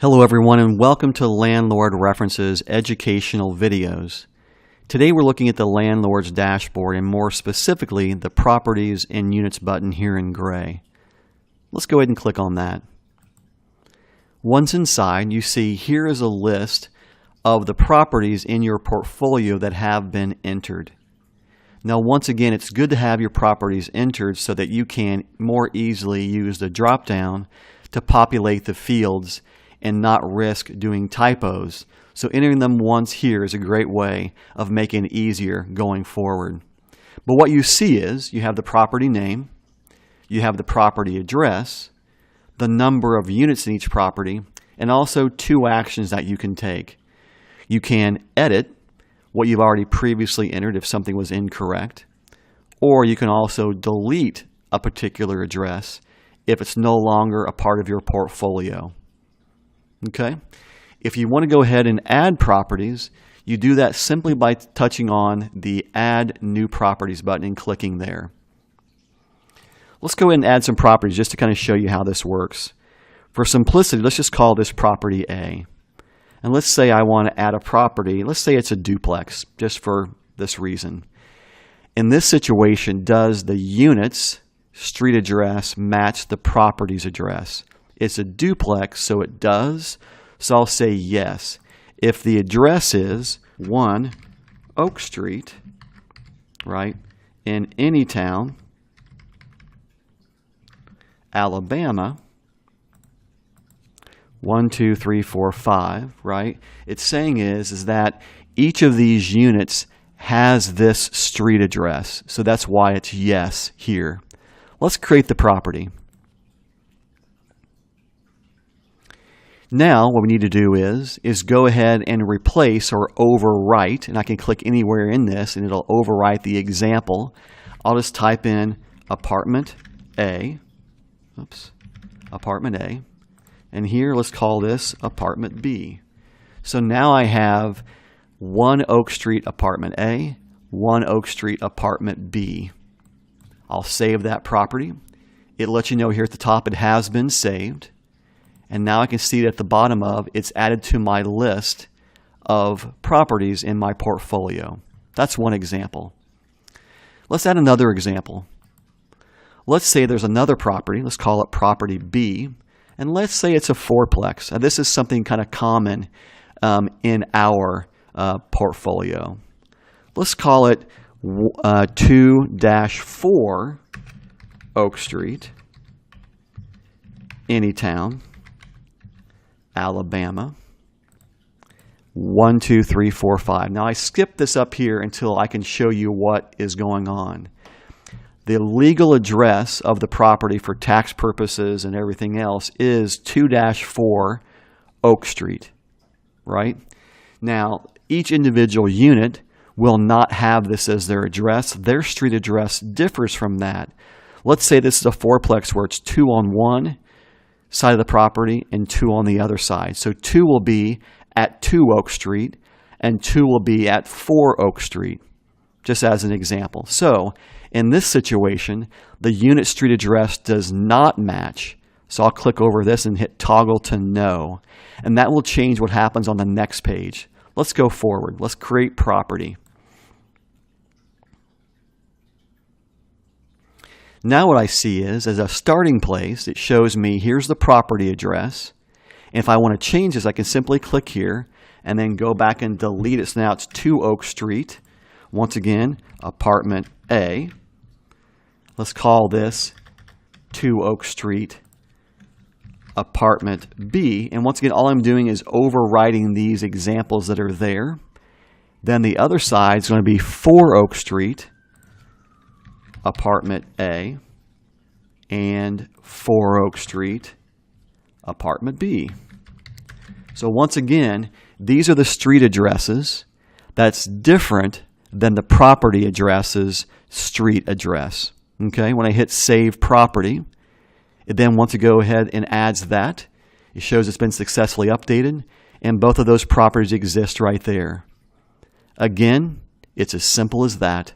Hello everyone and welcome to Landlord Reference's educational videos. Today we're looking at the landlord's dashboard and more specifically the Properties and Units button here in gray. Let's go ahead and click on that. Once inside, you see here is a list of the properties in your portfolio that have been entered. Now once again, it's good to have your properties entered so that you can more easily use the drop down to populate the fields and not risk doing typos. So entering them once here is a great way of making it easier going forward. But what you see is you have the property name, you have the property address, the number of units in each property, and also two actions that you can take. You can edit what you've already previously entered if something was incorrect, or you can also delete a particular address if it's no longer a part of your portfolio. Okay. If you want to go ahead and add properties, you do that simply by touching on the Add New Properties button and clicking there. Let's go ahead and add some properties just to kind of show you how this works. For simplicity, let's just call this property A. And let's say I want to add a property. Let's say it's a duplex, just for this reason. In this situation, does the unit's street address match the property's address? It's a duplex, so it does. So I'll say yes. If the address is 1 Oak Street, right, in Anytown, Alabama, 1, 2, 3, 4, 5, right? It's saying is that each of these units has this street address. So that's why it's yes here. Let's create the property. Now what we need to do is go ahead and replace or overwrite, and I can click anywhere in this and it'll overwrite the example. I'll just type in apartment A, apartment A, and here let's call this apartment B. So now I have 1 Oak Street apartment A, 1 Oak Street apartment B. I'll save that property. It lets you know here at the top it has been saved. And now I can see at the bottom of it's added to my list of properties in my portfolio. That's one example. Let's add another example. Let's say there's another property. Let's call it property B. And let's say it's a fourplex. Now, this is something kind of common in our portfolio. Let's call it 2-4 Oak Street, Anytown, Alabama, 1, 2, 3, 4, 5. Now I skipped this up here until I can show you what is going on. The legal address of the property for tax purposes and everything else is 2-4 Oak Street, right? Now each individual unit will not have this as their address. Their street address differs from that. Let's say this is a fourplex where it's 2 on one side of the property and 2 on the other side. So 2 will be at 2 Oak Street and 2 will be at 4 Oak Street, just as an example. So in this situation, the unit street address does not match. So I'll click over this and hit toggle to no. And that will change what happens on the next page. Let's go forward. Let's create property. Now what I see is, as a starting place, it shows me here's the property address. And if I want to change this, I can simply click here and then go back and delete it. So now it's 2 Oak Street. Once again, apartment A. Let's call this 2 Oak Street, apartment B. And once again, all I'm doing is overwriting these examples that are there. Then the other side is going to be 4 Oak Street, apartment A, and 4 Oak Street, apartment B. So once again, these are the street addresses. That's different than the property address's street address. Okay, when I hit Save Property, it then wants to go ahead and adds that. It shows it's been successfully updated, and both of those properties exist right there. Again, it's as simple as that.